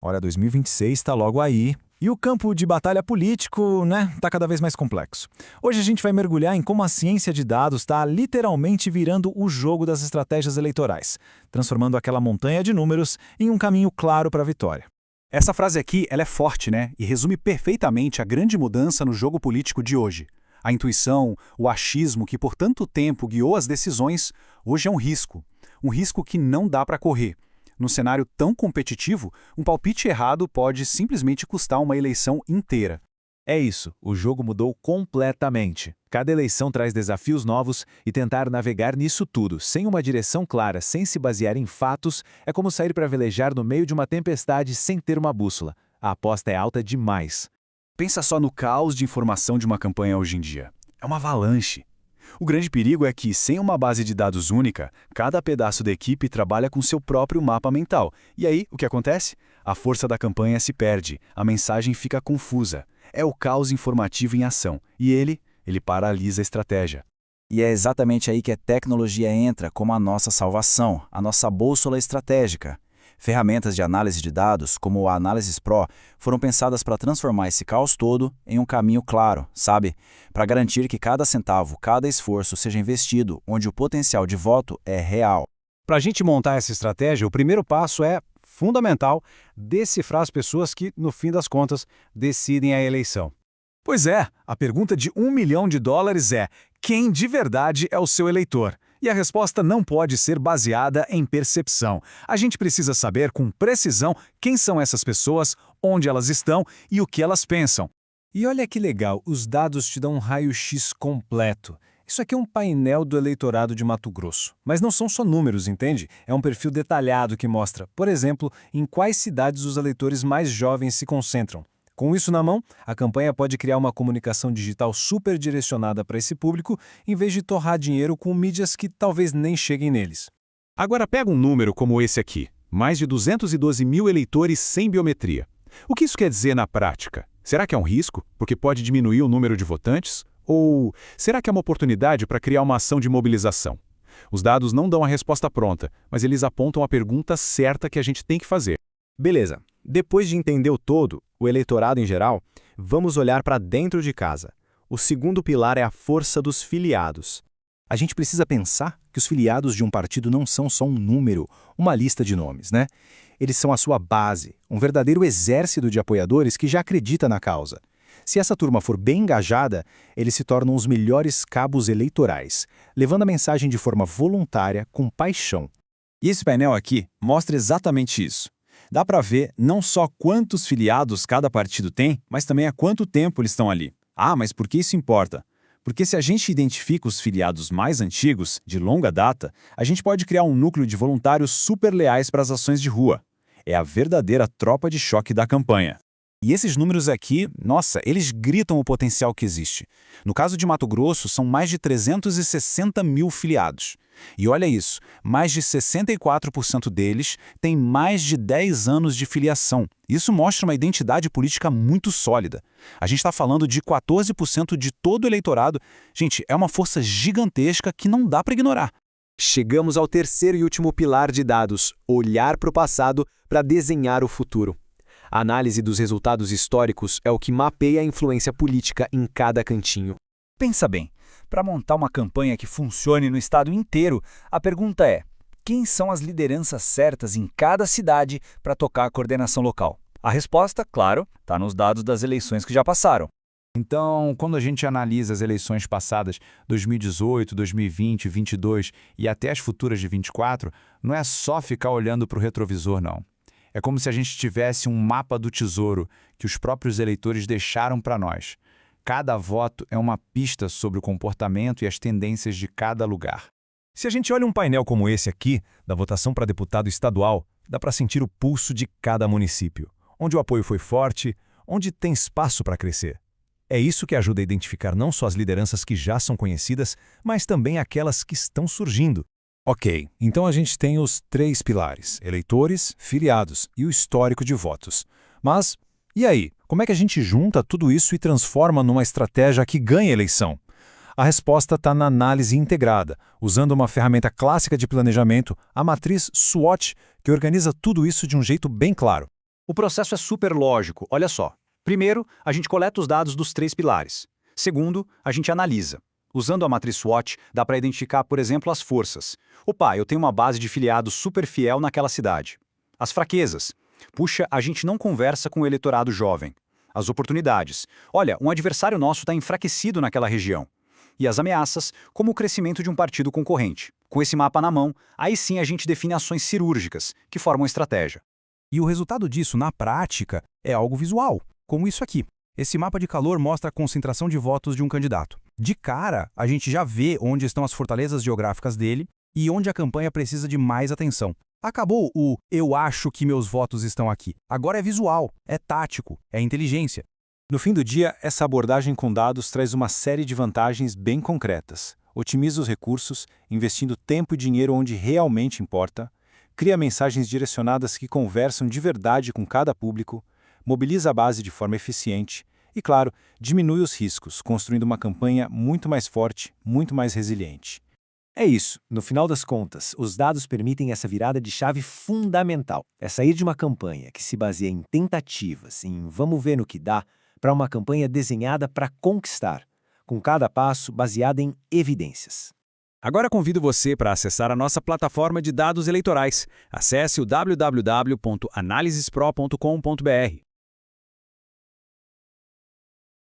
Olha, 2026 está logo aí. E o campo de batalha político, né, tá cada vez mais complexo. Hoje a gente vai mergulhar em como a ciência de dados está literalmente virando o jogo das estratégias eleitorais, transformando aquela montanha de números em um caminho claro para a vitória. Essa frase aqui, ela é forte, né? E resume perfeitamente a grande mudança no jogo político de hoje. A intuição, o achismo que por tanto tempo guiou as decisões, hoje é um risco. Um risco que não dá para correr. Num cenário tão competitivo, um palpite errado pode simplesmente custar uma eleição inteira. É isso, o jogo mudou completamente. Cada eleição traz desafios novos e tentar navegar nisso tudo, sem uma direção clara, sem se basear em fatos, é como sair para velejar no meio de uma tempestade sem ter uma bússola. A aposta é alta demais. Pensa só no caos de informação de uma campanha hoje em dia. É uma avalanche. O grande perigo é que, sem uma base de dados única, cada pedaço da equipe trabalha com seu próprio mapa mental. E aí, o que acontece? A força da campanha se perde, a mensagem fica confusa. É o caos informativo em ação. E ele paralisa a estratégia. E é exatamente aí que a tecnologia entra como a nossa salvação, a nossa bússola estratégica. Ferramentas de análise de dados, como a Analysis Pro, foram pensadas para transformar esse caos todo em um caminho claro, sabe? Para garantir que cada centavo, cada esforço seja investido onde o potencial de voto é real. Para a gente montar essa estratégia, o primeiro passo é fundamental decifrar as pessoas que, no fim das contas, decidem a eleição. Pois é, a pergunta de $1 milhão é: quem de verdade é o seu eleitor? E a resposta não pode ser baseada em percepção. A gente precisa saber com precisão quem são essas pessoas, onde elas estão e o que elas pensam. E olha que legal, os dados te dão um raio-x completo. Isso aqui é um painel do eleitorado de Mato Grosso. Mas não são só números, entende? É um perfil detalhado que mostra, por exemplo, em quais cidades os eleitores mais jovens se concentram. Com isso na mão, a campanha pode criar uma comunicação digital super direcionada para esse público, em vez de torrar dinheiro com mídias que talvez nem cheguem neles. Agora pega um número como esse aqui, mais de 212 mil eleitores sem biometria. O que isso quer dizer na prática? Será que é um risco, porque pode diminuir o número de votantes? Ou será que é uma oportunidade para criar uma ação de mobilização? Os dados não dão a resposta pronta, mas eles apontam a pergunta certa que a gente tem que fazer. Beleza, depois de entender o todo, o eleitorado em geral, vamos olhar para dentro de casa. O segundo pilar é a força dos filiados. A gente precisa pensar que os filiados de um partido não são só um número, uma lista de nomes, né? Eles são a sua base, um verdadeiro exército de apoiadores que já acredita na causa. Se essa turma for bem engajada, eles se tornam os melhores cabos eleitorais, levando a mensagem de forma voluntária, com paixão. E esse painel aqui mostra exatamente isso. Dá para ver não só quantos filiados cada partido tem, mas também há quanto tempo eles estão ali. Ah, mas por que isso importa? Porque se a gente identifica os filiados mais antigos, de longa data, a gente pode criar um núcleo de voluntários super leais para as ações de rua. É a verdadeira tropa de choque da campanha. E esses números aqui, nossa, eles gritam o potencial que existe. No caso de Mato Grosso, são mais de 360 mil filiados. E olha isso, mais de 64% deles têm mais de 10 anos de filiação. Isso mostra uma identidade política muito sólida. A gente está falando de 14% de todo o eleitorado. Gente, é uma força gigantesca que não dá para ignorar. Chegamos ao terceiro e último pilar de dados, olhar para o passado para desenhar o futuro. A análise dos resultados históricos é o que mapeia a influência política em cada cantinho. Pensa bem, para montar uma campanha que funcione no estado inteiro, a pergunta é: quem são as lideranças certas em cada cidade para tocar a coordenação local? A resposta, claro, está nos dados das eleições que já passaram. Então, quando a gente analisa as eleições passadas, 2018, 2020, 2022 e até as futuras de 2024, não é só ficar olhando para o retrovisor, não. É como se a gente tivesse um mapa do tesouro que os próprios eleitores deixaram para nós. Cada voto é uma pista sobre o comportamento e as tendências de cada lugar. Se a gente olha um painel como esse aqui, da votação para deputado estadual, dá para sentir o pulso de cada município, onde o apoio foi forte, onde tem espaço para crescer. É isso que ajuda a identificar não só as lideranças que já são conhecidas, mas também aquelas que estão surgindo. Ok, então a gente tem os 3 pilares: eleitores, filiados e o histórico de votos. Mas, e aí? Como é que a gente junta tudo isso e transforma numa estratégia que ganha eleição? A resposta está na análise integrada, usando uma ferramenta clássica de planejamento, a matriz SWOT, que organiza tudo isso de um jeito bem claro. O processo é super lógico, olha só. Primeiro, a gente coleta os dados dos 3 pilares. Segundo, a gente analisa. Usando a matriz SWOT, dá para identificar, por exemplo, as forças. Opa, eu tenho uma base de filiados super fiel naquela cidade. As fraquezas. Puxa, a gente não conversa com o eleitorado jovem. As oportunidades. Olha, um adversário nosso está enfraquecido naquela região. E as ameaças, como o crescimento de um partido concorrente. Com esse mapa na mão, aí sim a gente define ações cirúrgicas, que formam estratégia. E o resultado disso, na prática, é algo visual, como isso aqui. Esse mapa de calor mostra a concentração de votos de um candidato. De cara, a gente já vê onde estão as fortalezas geográficas dele e onde a campanha precisa de mais atenção. Acabou o "eu acho que meus votos estão aqui". Agora é visual, é tático, é inteligência. No fim do dia, essa abordagem com dados traz uma série de vantagens bem concretas. Otimiza os recursos, investindo tempo e dinheiro onde realmente importa, cria mensagens direcionadas que conversam de verdade com cada público, mobiliza a base de forma eficiente e, claro, diminui os riscos, construindo uma campanha muito mais forte, muito mais resiliente. É isso. No final das contas, os dados permitem essa virada de chave fundamental. É sair de uma campanha que se baseia em tentativas, em vamos ver no que dá, para uma campanha desenhada para conquistar, com cada passo baseado em evidências. Agora convido você para acessar a nossa plataforma de dados eleitorais. Acesse o www.analisespro.com.br.